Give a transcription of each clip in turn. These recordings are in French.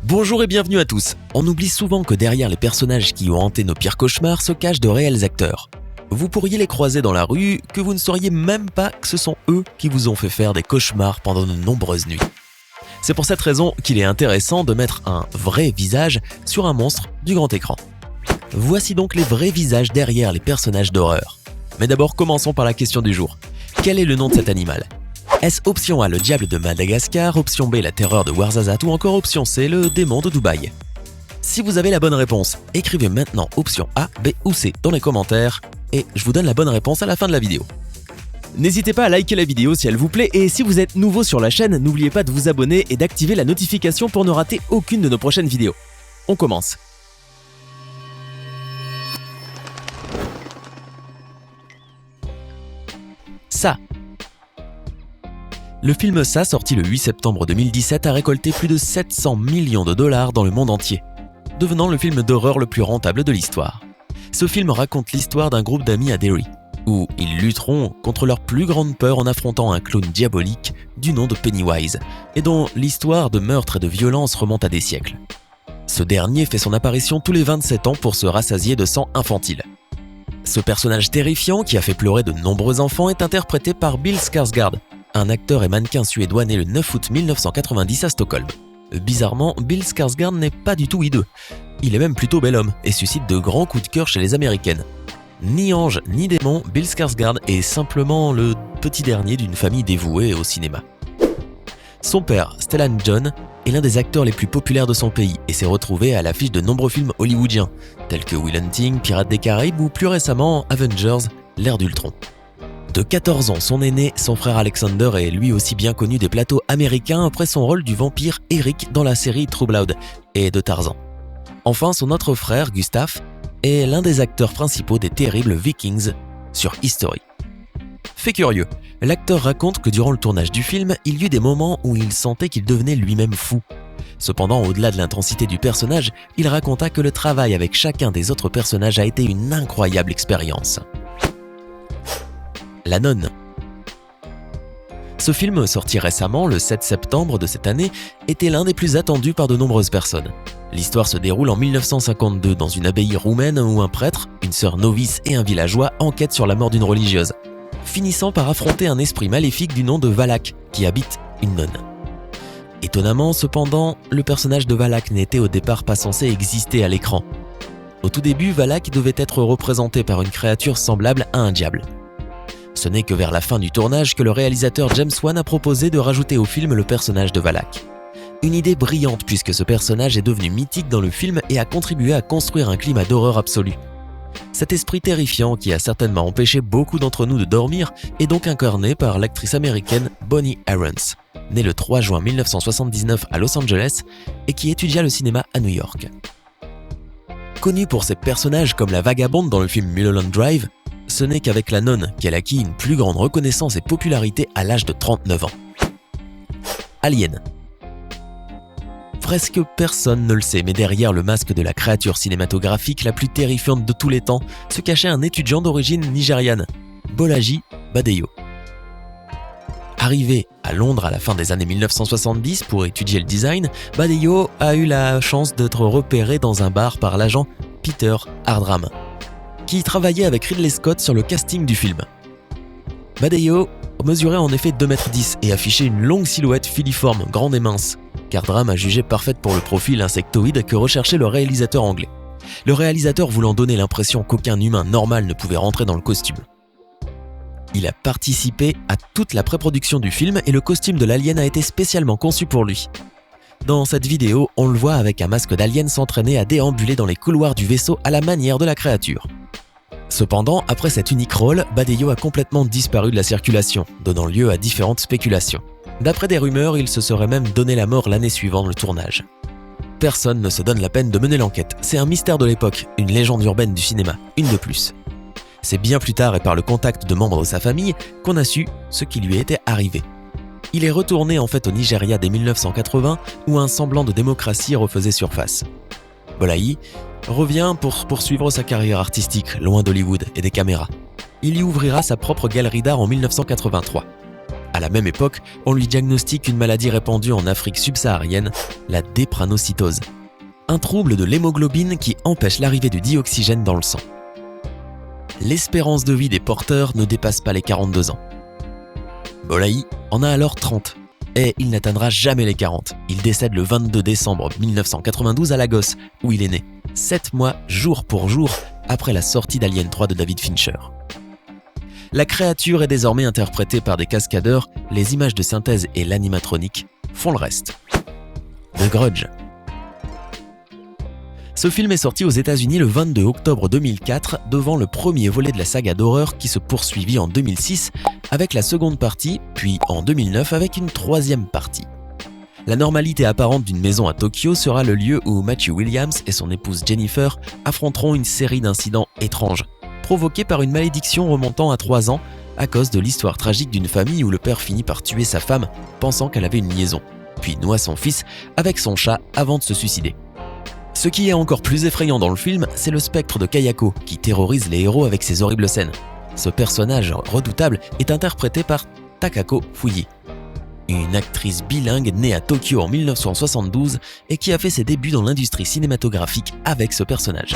Bonjour et bienvenue à tous. On oublie souvent que derrière les personnages qui ont hanté nos pires cauchemars se cachent de réels acteurs. Vous pourriez les croiser dans la rue, que vous ne sauriez même pas que ce sont eux qui vous ont fait faire des cauchemars pendant de nombreuses nuits. C'est pour cette raison qu'il est intéressant de mettre un vrai visage sur un monstre du grand écran. Voici donc les vrais visages derrière les personnages d'horreur. Mais d'abord, commençons par la question du jour. Quel est le nom de cet animal ? Est-ce option A, le diable de Madagascar, option B, la terreur de Ouarzazate ou encore option C, le démon de Dubaï ? Si vous avez la bonne réponse, écrivez maintenant option A, B ou C dans les commentaires et je vous donne la bonne réponse à la fin de la vidéo. N'hésitez pas à liker la vidéo si elle vous plaît et si vous êtes nouveau sur la chaîne, n'oubliez pas de vous abonner et d'activer la notification pour ne rater aucune de nos prochaines vidéos. On commence. Ça. Le film Ça, sorti le 8 septembre 2017, a récolté plus de 700 millions de dollars dans le monde entier, devenant le film d'horreur le plus rentable de l'histoire. Ce film raconte l'histoire d'un groupe d'amis à Derry, où ils lutteront contre leur plus grande peur en affrontant un clown diabolique du nom de Pennywise, et dont l'histoire de meurtre et de violence remonte à des siècles. Ce dernier fait son apparition tous les 27 ans pour se rassasier de sang infantile. Ce personnage terrifiant qui a fait pleurer de nombreux enfants est interprété par Bill Skarsgård, un acteur et mannequin suédois né le 9 août 1990 à Stockholm. Bizarrement, Bill Skarsgård n'est pas du tout hideux. Il est même plutôt bel homme et suscite de grands coups de cœur chez les Américaines. Ni ange ni démon, Bill Skarsgård est simplement le petit dernier d'une famille dévouée au cinéma. Son père, Stellan John, est l'un des acteurs les plus populaires de son pays et s'est retrouvé à l'affiche de nombreux films hollywoodiens, tels que Will Hunting, Pirates des Caraïbes ou plus récemment Avengers, l'ère d'Ultron. De 14 ans, son aîné, son frère Alexander, est lui aussi bien connu des plateaux américains après son rôle du vampire Eric dans la série True Blood et de Tarzan. Enfin, son autre frère, Gustav, est l'un des acteurs principaux des terribles Vikings sur History. Fait curieux, l'acteur raconte que durant le tournage du film, il y eut des moments où il sentait qu'il devenait lui-même fou. Cependant, au-delà de l'intensité du personnage, il raconta que le travail avec chacun des autres personnages a été une incroyable expérience. La Nonne. Ce film, sorti récemment, le 7 septembre de cette année, était l'un des plus attendus par de nombreuses personnes. L'histoire se déroule en 1952 dans une abbaye roumaine où un prêtre, une sœur novice et un villageois enquêtent sur la mort d'une religieuse, finissant par affronter un esprit maléfique du nom de Valak qui habite une nonne. Étonnamment, cependant, le personnage de Valak n'était au départ pas censé exister à l'écran. Au tout début, Valak devait être représenté par une créature semblable à un diable. Ce n'est que vers la fin du tournage que le réalisateur James Wan a proposé de rajouter au film le personnage de Valak. Une idée brillante puisque ce personnage est devenu mythique dans le film et a contribué à construire un climat d'horreur absolu. Cet esprit terrifiant qui a certainement empêché beaucoup d'entre nous de dormir est donc incarné par l'actrice américaine Bonnie Aarons, née le 3 juin 1979 à Los Angeles et qui étudia le cinéma à New York. Connue pour ses personnages comme la vagabonde dans le film Mulholland Drive, ce n'est qu'avec La Nonne qu'elle acquit une plus grande reconnaissance et popularité à l'âge de 39 ans. Alien. Presque personne ne le sait, mais derrière le masque de la créature cinématographique la plus terrifiante de tous les temps se cachait un étudiant d'origine nigériane, Bolaji Badeyo. Arrivé à Londres à la fin des années 1970 pour étudier le design, Badeyo a eu la chance d'être repéré dans un bar par l'agent Peter Hardram, qui travaillait avec Ridley Scott sur le casting du film. Badeyo mesurait en effet 2,10 m et affichait une longue silhouette filiforme, grande et mince, qu'Hardram a jugé parfaite pour le profil insectoïde que recherchait le réalisateur anglais. Le réalisateur voulant donner l'impression qu'aucun humain normal ne pouvait rentrer dans le costume. Il a participé à toute la pré-production du film et le costume de l'alien a été spécialement conçu pour lui. Dans cette vidéo, on le voit avec un masque d'alien s'entraîner à déambuler dans les couloirs du vaisseau à la manière de la créature. Cependant, après cet unique rôle, Badeyo a complètement disparu de la circulation, donnant lieu à différentes spéculations. D'après des rumeurs, il se serait même donné la mort l'année suivant le tournage. Personne ne se donne la peine de mener l'enquête, c'est un mystère de l'époque, une légende urbaine du cinéma, une de plus. C'est bien plus tard et par le contact de membres de sa famille qu'on a su ce qui lui était arrivé. Il est retourné en fait au Nigeria dès 1980 où un semblant de démocratie refaisait surface. Bolaji revient pour poursuivre sa carrière artistique loin d'Hollywood et des caméras. Il y ouvrira sa propre galerie d'art en 1983. À la même époque, on lui diagnostique une maladie répandue en Afrique subsaharienne, la drépanocytose, un trouble de l'hémoglobine qui empêche l'arrivée du dioxygène dans le sang. L'espérance de vie des porteurs ne dépasse pas les 42 ans. Bolaï en a alors 30, et il n'atteindra jamais les 40. Il décède le 22 décembre 1992 à Lagos, où il est né, 7 mois jour pour jour après la sortie d'Alien 3 de David Fincher. La créature est désormais interprétée par des cascadeurs, les images de synthèse et l'animatronique font le reste. The Grudge. Ce film est sorti aux États-Unis le 22 octobre 2004, devant le premier volet de la saga d'horreur qui se poursuivit en 2006 avec la seconde partie, puis en 2009 avec une troisième partie. La normalité apparente d'une maison à Tokyo sera le lieu où Matthew Williams et son épouse Jennifer affronteront une série d'incidents étranges, provoqués par une malédiction remontant à 3 ans à cause de l'histoire tragique d'une famille où le père finit par tuer sa femme pensant qu'elle avait une liaison, puis noie son fils avec son chat avant de se suicider. Ce qui est encore plus effrayant dans le film, c'est le spectre de Kayako qui terrorise les héros avec ses horribles scènes. Ce personnage redoutable est interprété par Takako Fuji, une actrice bilingue née à Tokyo en 1972 et qui a fait ses débuts dans l'industrie cinématographique avec ce personnage.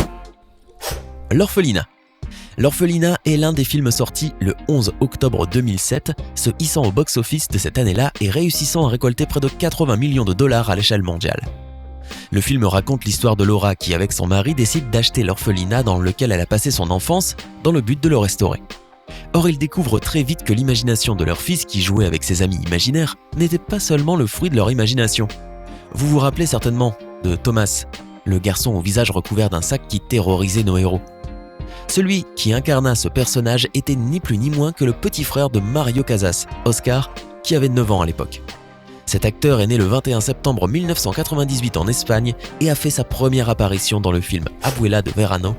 L'orphelinat. L'orphelinat est l'un des films sortis le 11 octobre 2007, se hissant au box-office de cette année-là et réussissant à récolter près de 80 millions de dollars à l'échelle mondiale. Le film raconte l'histoire de Laura qui, avec son mari, décide d'acheter l'orphelinat dans lequel elle a passé son enfance dans le but de le restaurer. Or, ils découvrent très vite que l'imagination de leur fils, qui jouait avec ses amis imaginaires, n'était pas seulement le fruit de leur imagination. Vous vous rappelez certainement de Thomas, le garçon au visage recouvert d'un sac qui terrorisait nos héros. Celui qui incarna ce personnage était ni plus ni moins que le petit frère de Mario Casas, Oscar, qui avait 9 ans à l'époque. Cet acteur est né le 21 septembre 1998 en Espagne et a fait sa première apparition dans le film Abuela de Verano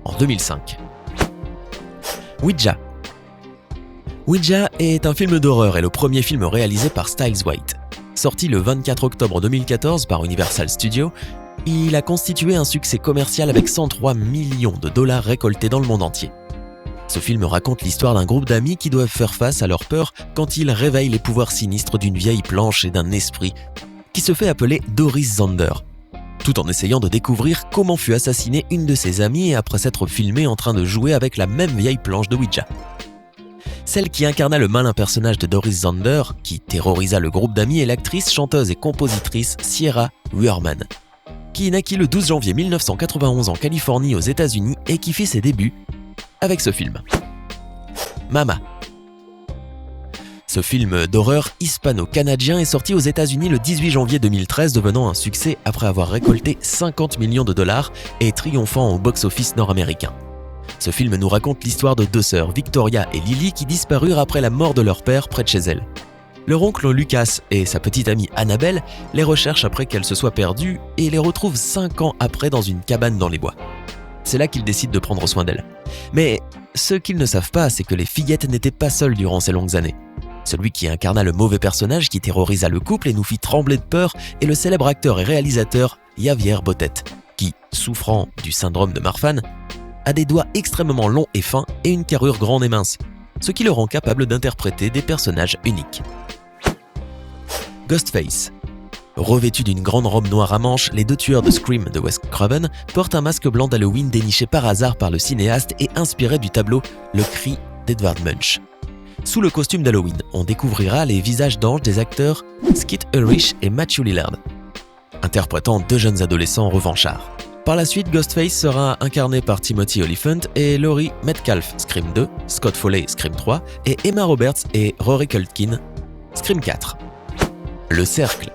en 2005. Ouija. Ouija est un film d'horreur et le premier film réalisé par Styles White. Sorti le 24 octobre 2014 par Universal Studios, il a constitué un succès commercial avec 103 millions de dollars récoltés dans le monde entier. Ce film raconte l'histoire d'un groupe d'amis qui doivent faire face à leur peur quand ils réveillent les pouvoirs sinistres d'une vieille planche et d'un esprit qui se fait appeler Doris Zander, tout en essayant de découvrir comment fut assassinée une de ses amies après s'être filmée en train de jouer avec la même vieille planche de Ouija. Celle qui incarna le malin personnage de Doris Zander, qui terrorisa le groupe d'amis, est l'actrice, chanteuse et compositrice Sierra Ruhrmann, qui naquit le 12 janvier 1991 en Californie aux États-Unis et qui fit ses débuts avec ce film. Mama. Ce film d'horreur hispano-canadien est sorti aux États-Unis le 18 janvier 2013, devenant un succès après avoir récolté 50 millions de dollars et triomphant au box-office nord-américain. Ce film nous raconte l'histoire de 2 sœurs, Victoria et Lily, qui disparurent après la mort de leur père près de chez elles. Leur oncle Lucas et sa petite amie Annabelle les recherchent après qu'elles se soient perdues et les retrouvent 5 ans après dans une cabane dans les bois. C'est là qu'ils décident de prendre soin d'elles. Mais ce qu'ils ne savent pas, c'est que les fillettes n'étaient pas seules durant ces longues années. Celui qui incarna le mauvais personnage qui terrorisa le couple et nous fit trembler de peur est le célèbre acteur et réalisateur Javier Botet, qui, souffrant du syndrome de Marfan, a des doigts extrêmement longs et fins et une carrure grande et mince, ce qui le rend capable d'interpréter des personnages uniques. Ghostface. Revêtus d'une grande robe noire à manches, les 2 tueurs de Scream de Wes Craven portent un masque blanc d'Halloween déniché par hasard par le cinéaste et inspiré du tableau Le Cri d'Edvard Munch. Sous le costume d'Halloween, on découvrira les visages d'anges des acteurs Skeet Ulrich et Matthew Lillard, interprétant 2 jeunes adolescents revanchards. Par la suite, Ghostface sera incarné par Timothy Olyphant et Laurie Metcalf, Scream 2, Scott Foley, Scream 3, et Emma Roberts et Rory Culkin, Scream 4. Le Cercle.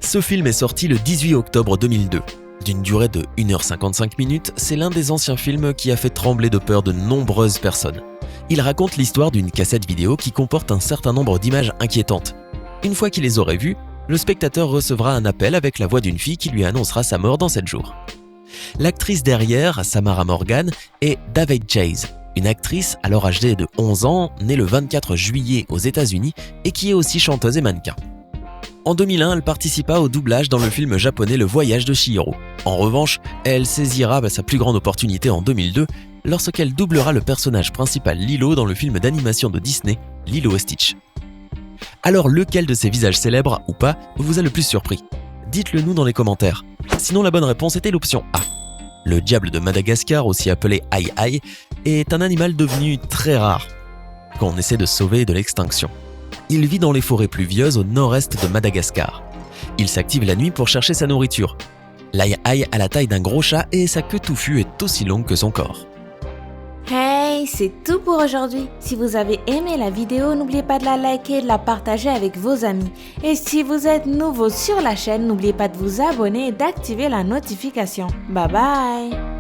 Ce film est sorti le 18 octobre 2002. D'une durée de 1h55 minutes, c'est l'un des anciens films qui a fait trembler de peur de nombreuses personnes. Il raconte l'histoire d'une cassette vidéo qui comporte un certain nombre d'images inquiétantes. Une fois qu'il les aurait vues, le spectateur recevra un appel avec la voix d'une fille qui lui annoncera sa mort dans 7 jours. L'actrice derrière, Samara Morgan, est Daveigh Chase, une actrice alors âgée de 11 ans, née le 24 juillet aux États-Unis et qui est aussi chanteuse et mannequin. En 2001, elle participa au doublage dans le film japonais Le Voyage de Chihiro. En revanche, elle saisira sa plus grande opportunité en 2002 lorsqu'elle doublera le personnage principal Lilo dans le film d'animation de Disney, Lilo et Stitch. Alors lequel de ces visages célèbres, ou pas, vous a le plus surpris? Dites-le nous dans les commentaires. Sinon la bonne réponse était l'option A. Le diable de Madagascar, aussi appelé Aïe Aïe, est un animal devenu très rare qu'on essaie de sauver de l'extinction. Il vit dans les forêts pluvieuses au nord-est de Madagascar. Il s'active la nuit pour chercher sa nourriture. L'Aïe Aïe a la taille d'un gros chat et sa queue touffue est aussi longue que son corps. Hey, c'est tout pour aujourd'hui. Si vous avez aimé la vidéo, n'oubliez pas de la liker et de la partager avec vos amis. Et si vous êtes nouveau sur la chaîne, n'oubliez pas de vous abonner et d'activer la notification. Bye bye!